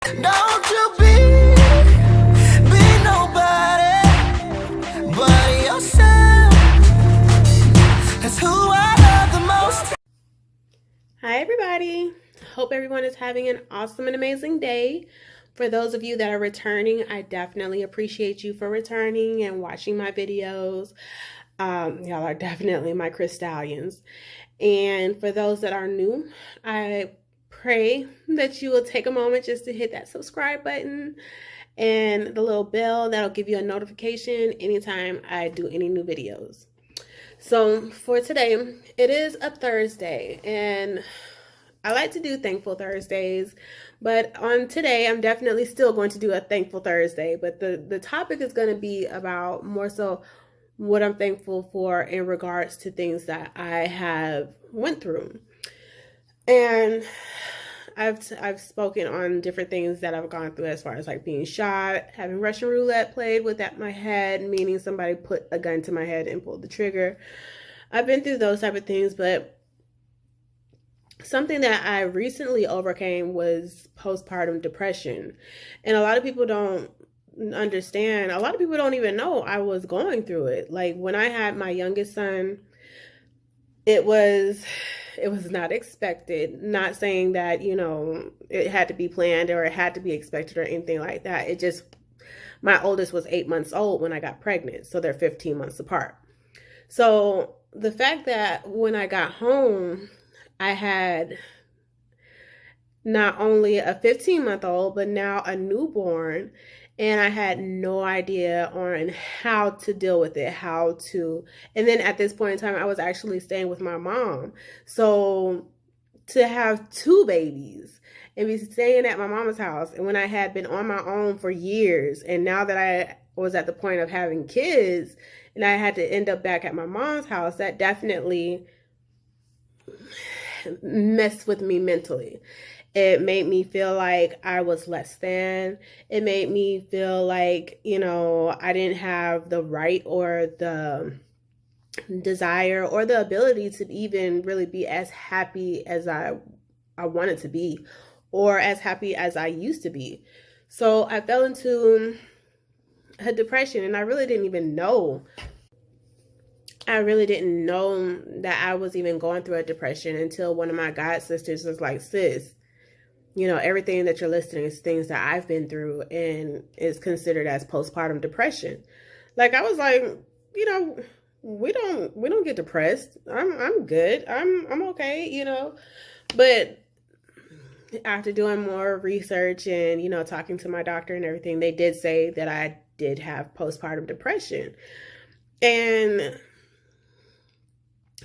Don't you be nobody but yourself. That's who I love the most. Hi everybody. Hope everyone is having an awesome and amazing day. For those of you that are returning, I definitely appreciate you for returning and watching my videos. Y'all are definitely my Crystallians. And for those that are new, I pray that you will take a moment just to hit that subscribe button and the little bell that'll give you a notification anytime I do any new videos. So for today, it is a Thursday, and I like to do Thankful Thursdays, but on today, I'm definitely still going to do a Thankful Thursday, but the topic is going to be about more so what I'm thankful for in regards to things that I have went through. And I've spoken on different things that I've gone through as far as like being shot, having Russian roulette played with at my head, meaning somebody put a gun to my head and pulled the trigger. I've been through those type of things, but something that I recently overcame was postpartum depression. And a lot of people don't understand. A lot of people don't even know I was going through it. Like when I had my youngest son, it was not expected. Not saying that, it had to be planned or it had to be expected or anything like that. It just, my oldest was 8 months old when I got pregnant. So they're 15 months apart. So the fact that when I got home, I had not only a 15-month-old, but now a newborn. And I had no idea on how to deal with it, and then at this point in time, I was actually staying with my mom. So to have two babies and be staying at my mama's house, and when I had been on my own for years, and now that I was at the point of having kids, and I had to end up back at my mom's house, that definitely messed with me mentally. It made me feel like I was less than. It made me feel like, I didn't have the right or the desire or the ability to even really be as happy as I wanted to be, or as happy as I used to be. So I fell into a depression, and I really didn't even know. I really didn't know that I was even going through a depression until one of my god sisters was like, sis, everything that you're listing is things that I've been through and is considered as postpartum depression. Like, I was like, we don't get depressed. I'm good. I'm okay, But after doing more research and, talking to my doctor and everything, they did say that I did have postpartum depression. And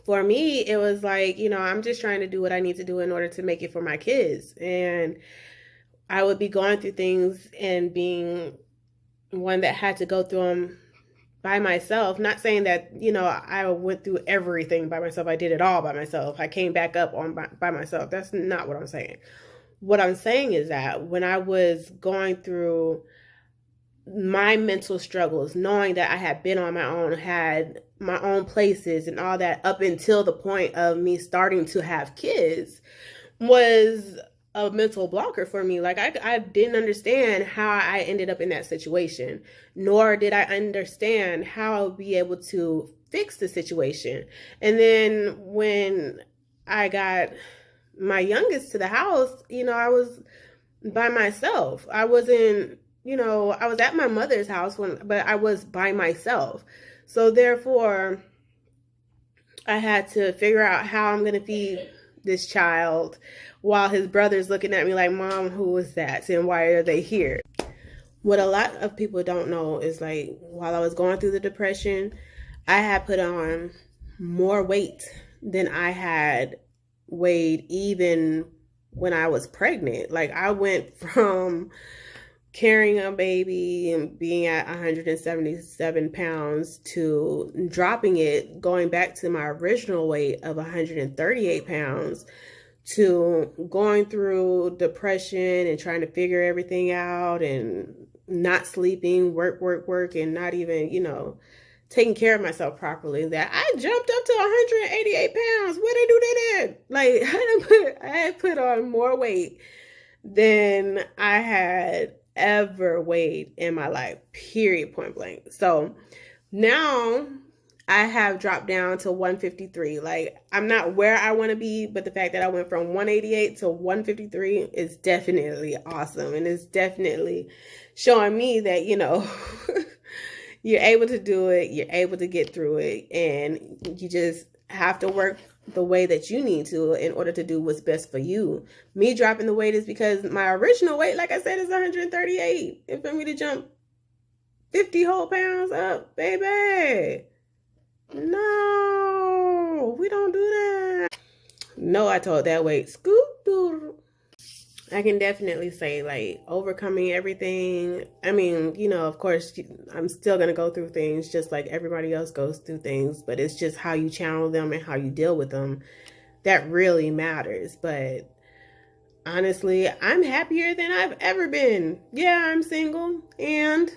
for me, it was like, I'm just trying to do what I need to do in order to make it for my kids. And I would be going through things and being one that had to go through them by myself. Not saying that, I went through everything by myself. I did it all by myself. I came back up by myself. That's not what I'm saying. What I'm saying is that when I was going through my mental struggles, knowing that I had been on my own, had my own places and all that up until the point of me starting to have kids, was a mental blocker for me. Like I didn't understand how I ended up in that situation, nor did I understand how I would be able to fix the situation. And then when I got my youngest to the house, I was by myself. I wasn't, I was at my mother's house but I was by myself. So therefore, I had to figure out how I'm going to feed this child while his brother's looking at me like, Mom, who is that? And why are they here? What a lot of people don't know is, like, while I was going through the depression, I had put on more weight than I had weighed even when I was pregnant. Like, I went from carrying a baby and being at 177 pounds to dropping it, going back to my original weight of 138 pounds, to going through depression and trying to figure everything out and not sleeping, work, and not even, taking care of myself properly, that I jumped up to 188 pounds. What did I do that at? Like, I had put on more weight than I had ever weighed in my life, period, point blank. So now I have dropped down to 153. Like, I'm not where I want to be, but the fact that I went from 188 to 153 is definitely awesome. And it's definitely showing me that, you know, you're able to do it, you're able to get through it, and you just have to work the way that you need to in order to do what's best for you. Me dropping the weight is because my original weight, like I said, is 138. And for me to jump 50 whole pounds up, baby, no, we don't do that. No, I told that weight, scoot doodle. I can definitely say, like, overcoming everything. I mean, you know, of course, I'm still going to go through things just like everybody else goes through things, but it's just how you channel them and how you deal with them that really matters. But honestly, I'm happier than I've ever been. Yeah, I'm single, and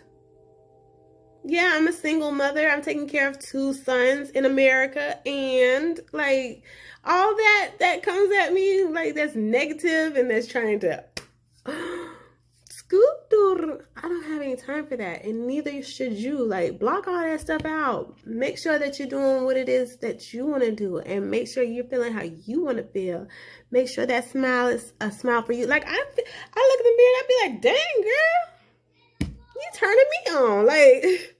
yeah, I'm a single mother. I'm taking care of 2 sons in America, and like all that comes at me, like that's negative and that's trying to scoop. I don't have any time for that, and neither should you. Like, block all that stuff out. Make sure that you're doing what it is that you want to do, and make sure you're feeling how you want to feel. Make sure that smile is a smile for you. Like, I look in the mirror and I be like, dang girl, you turning me on. Like,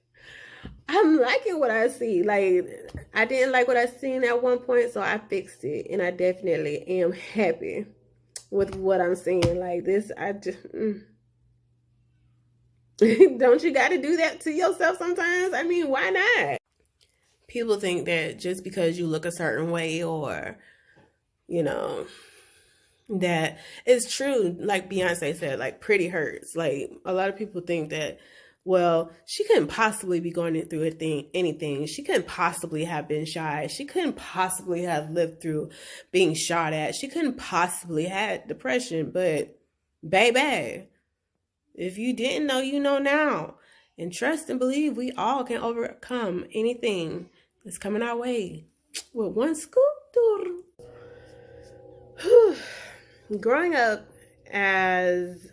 I'm liking what I see. Like, I didn't like what I seen at one point, so I fixed it. And I definitely am happy with what I'm seeing. Like, this, I just... Don't you got to do that to yourself sometimes? I mean, why not? People think that just because you look a certain way, or, you know, that it's true. Like Beyonce said, like, pretty hurts. Like, a lot of people think that, well, she couldn't possibly be going through anything. She couldn't possibly have been shy. She couldn't possibly have lived through being shot at. She couldn't possibly have depression. But, baby, if you didn't know, you know now. And trust and believe we all can overcome anything that's coming our way with one scoop. Growing up as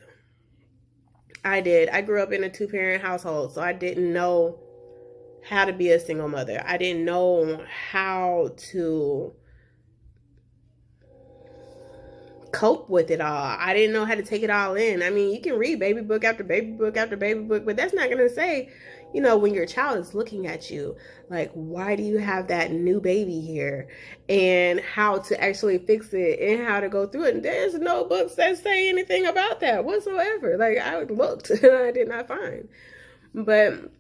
I did, I grew up in a 2-parent household, so I didn't know how to be a single mother. I didn't know how to cope with it all. I didn't know how to take it all in. I mean, you can read baby book after baby book after baby book, but that's not going to say, you know, when your child is looking at you, like, why do you have that new baby here, and how to actually fix it and how to go through it. And there's no books that say anything about that whatsoever. Like, I looked and I did not find. But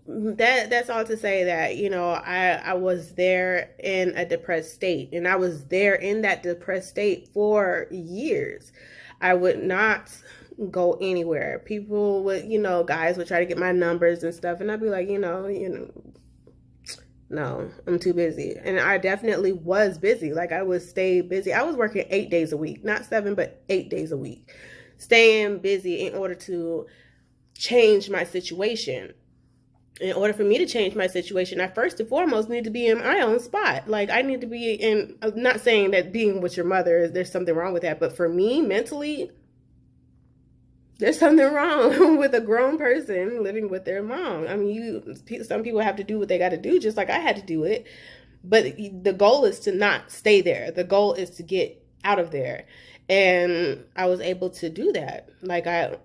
that's all to say that, you know, I was there in a depressed state, and I was there in that depressed state for years. I would not go anywhere. People would, you know, guys would try to get my numbers and stuff, and I'd be like, you know, no, I'm too busy. And I definitely was busy. Like, I would stay busy. I was working 8 days a week, not 7, but 8 days a week, staying busy in order to change my situation. In order for me to change my situation, I first and foremost need to be in my own spot. Like, I need to be in, I'm not saying that being with your mother, there's something wrong with that. But for me, mentally, there's something wrong with a grown person living with their mom. I mean, some people have to do what they got to do, just like I had to do it. But the goal is to not stay there. The goal is to get out of there. And I was able to do that. Like, I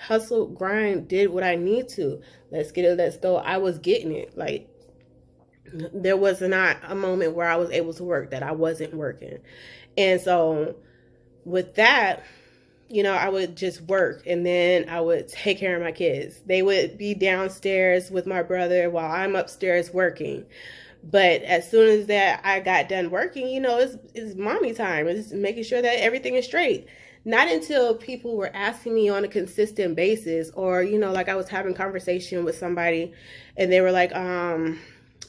hustled, grind, did what I need to. Let's get it, let's go. I was getting it. Like, there was not a moment where I was able to work that I wasn't working. And so with that, you know, I would just work, and then I would take care of my kids. They would be downstairs with my brother while I'm upstairs working. But as soon as that I got done working, you know, it's mommy time. It's making sure that everything is straight. Not until people were asking me on a consistent basis, or, you know, like I was having conversation with somebody and they were like,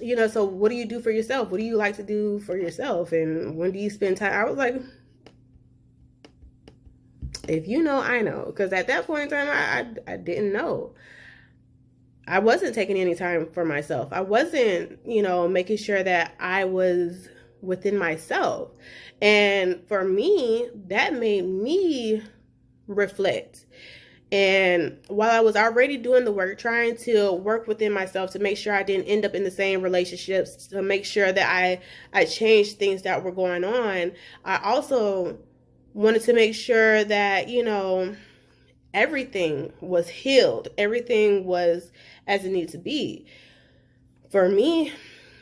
you know, so what do you do for yourself? What do you like to do for yourself? And when do you spend time? I was like, if you know, I know. Because at that point in time, I didn't know. I wasn't taking any time for myself. I wasn't, you know, making sure that I was within myself. And for me, that made me reflect. And while I was already doing the work, trying to work within myself to make sure I didn't end up in the same relationships, to make sure that I changed things that were going on, I also wanted to make sure that, everything was healed. Everything was as it needed to be. For me,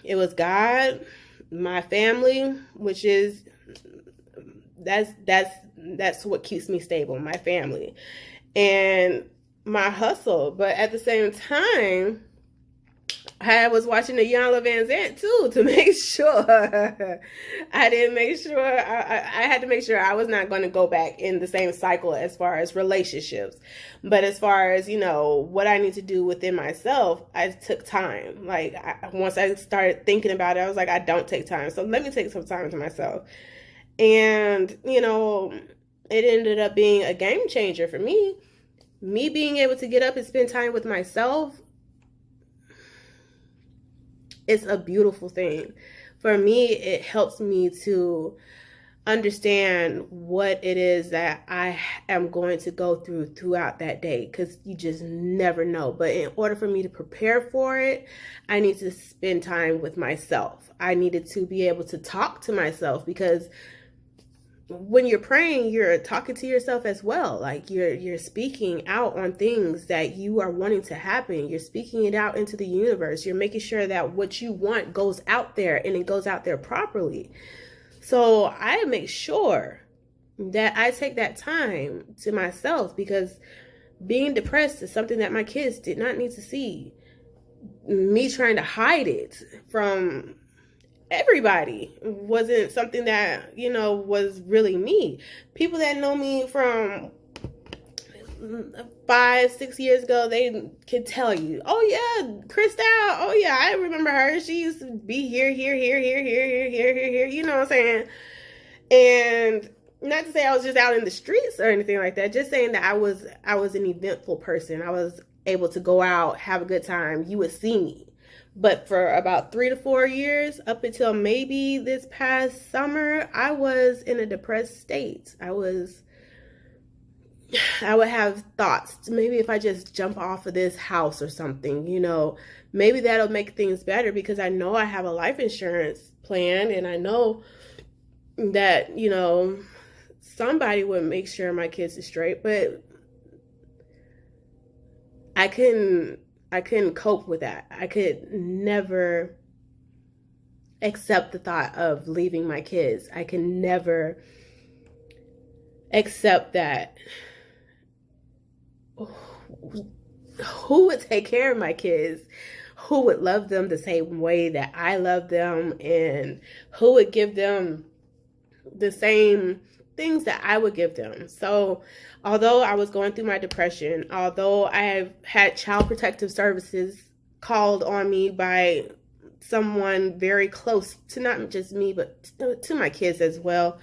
it was God, my family, which is, that's what keeps me stable, my family, and my hustle. But at the same time, I was watching the Iyanla Vanzant too to make sure I didn't make sure I had to make sure I was not going to go back in the same cycle as far as relationships. But as far as, what I need to do within myself, I took time. Like once I started thinking about it, I was like, I don't take time. So let me take some time to myself. And, it ended up being a game changer for me. Me being able to get up and spend time with myself, it's a beautiful thing. For me, it helps me to understand what it is that I am going to go through throughout that day, because you just never know. But in order for me to prepare for it, I need to spend time with myself. I needed to be able to talk to myself, because when you're praying, you're talking to yourself as well. Like you're speaking out on things that you are wanting to happen. You're speaking it out into the universe. You're making sure that what you want goes out there, and it goes out there properly. So I make sure that I take that time to myself, because being depressed is something that my kids did not need to see. Me trying to hide it from everybody wasn't something that, was really me. People that know me from 5-6 years ago, they could tell you, oh yeah, Crystal, oh yeah, I remember her. She used to be here, you know what I'm saying? And not to say I was just out in the streets or anything like that, just saying that I was an eventful person. I was able to go out, have a good time. You would see me. But for about 3 to 4 years, up until maybe this past summer, I was in a depressed state. I would have thoughts, maybe if I just jump off of this house or something, maybe that'll make things better, because I know I have a life insurance plan, and I know that, somebody would make sure my kids are straight. But I couldn't cope with that. I could never accept the thought of leaving my kids. I can never accept that. Who would take care of my kids? Who would love them the same way that I love them? And who would give them the same things that I would give them? So although I was going through my depression, although I have had Child Protective Services called on me by someone very close to not just me, but to my kids as well,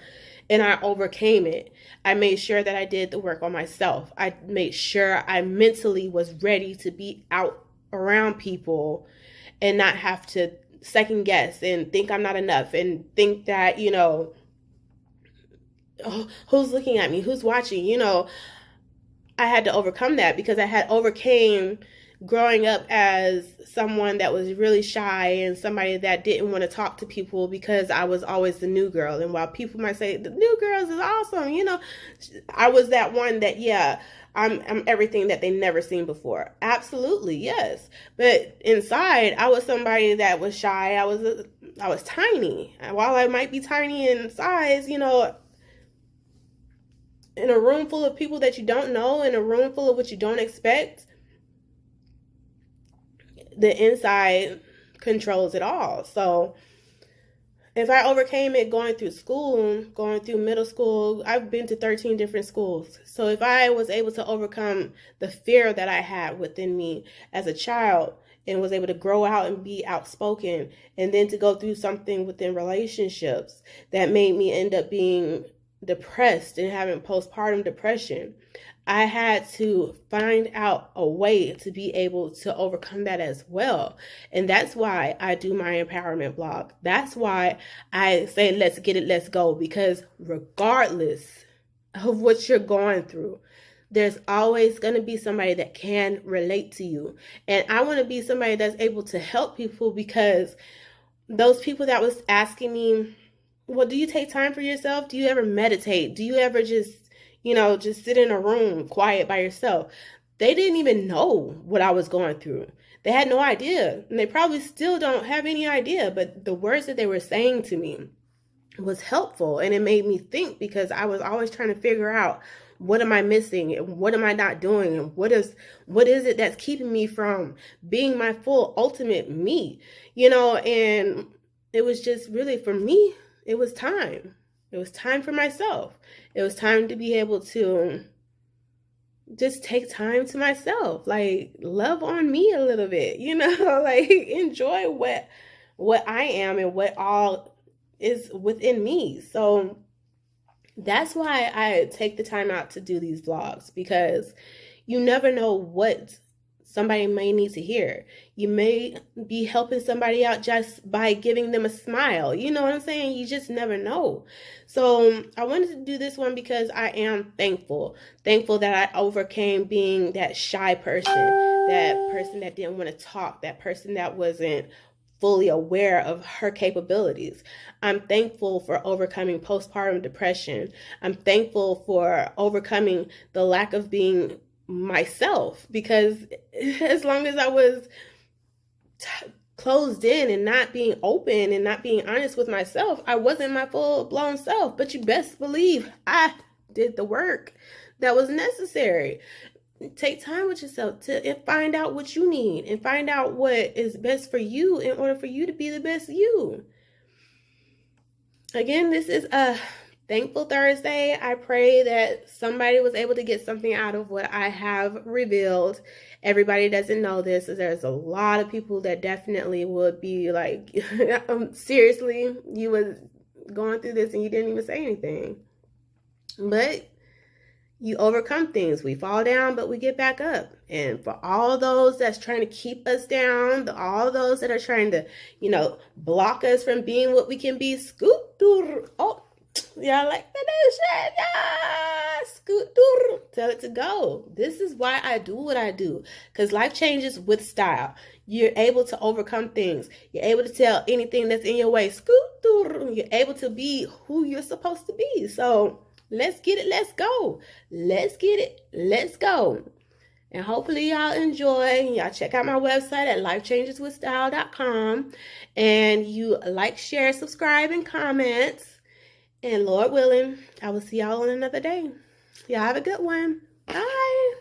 and I overcame it, I made sure that I did the work on myself. I made sure I mentally was ready to be out around people and not have to second guess and think I'm not enough and think that, oh, who's looking at me, who's watching, I had to overcome that, because I had overcame growing up as someone that was really shy and somebody that didn't want to talk to people, because I was always the new girl. And while people might say the new girls is awesome, I was that one that, yeah, I'm everything that they never seen before. Absolutely, yes. But inside, I was somebody that was shy. I was tiny. While I might be tiny in size, in a room full of people that you don't know, in a room full of what you don't expect, the inside controls it all. So if I overcame it going through school, going through middle school, I've been to 13 different schools. So if I was able to overcome the fear that I had within me as a child and was able to grow out and be outspoken, and then to go through something within relationships that made me end up being depressed and having postpartum depression, I had to find out a way to be able to overcome that as well. And that's why I do my empowerment blog. That's why I say, let's get it, let's go. Because regardless of what you're going through, there's always going to be somebody that can relate to you. And I want to be somebody that's able to help people, because those people that was asking me, well, do you take time for yourself? Do you ever meditate? Do you ever just sit in a room quiet by yourself? They didn't even know what I was going through. They had no idea. And they probably still don't have any idea. But the words that they were saying to me was helpful. And it made me think, because I was always trying to figure out, what am I missing? And what am I not doing? And what is it that's keeping me from being my full ultimate me? And it was just really, for me, it was time. It was time for myself. It was time to be able to just take time to myself, like love on me a little bit, like enjoy what I am and what all is within me. So that's why I take the time out to do these vlogs, because you never know what somebody may need to hear. You may be helping somebody out just by giving them a smile. You know what I'm saying? You just never know. So I wanted to do this one because I am thankful that I overcame being that shy person, that person that didn't want to talk, that person that wasn't fully aware of her capabilities. I'm thankful for overcoming postpartum depression. I'm thankful for overcoming the lack of being myself, because as long as I was closed in and not being open and not being honest with myself, I wasn't my full-blown self. But you best believe I did the work that was necessary. Take time with yourself to find out what you need and find out what is best for you in order for you to be the best you. Again, this is a Thankful Thursday. I pray that somebody was able to get something out of what I have revealed. Everybody doesn't know this. There's a lot of people that definitely would be like, seriously, you was going through this and you didn't even say anything. But you overcome things. We fall down, but we get back up. And for all those that's trying to keep us down, all those that are trying to, block us from being what we can be, scoot. Oh, y'all like that shit? Yeah, scoot. Tell it to go. This is why I do what I do. Because life changes with style. You're able to overcome things. You're able to tell anything that's in your way, scoot. You're able to be who you're supposed to be. So let's get it. Let's go. Let's get it. Let's go. And hopefully y'all enjoy. Y'all check out my website at lifechangeswithstyle.com. And you like, share, subscribe, and comment. And Lord willing, I will see y'all on another day. Y'all have a good one. Bye.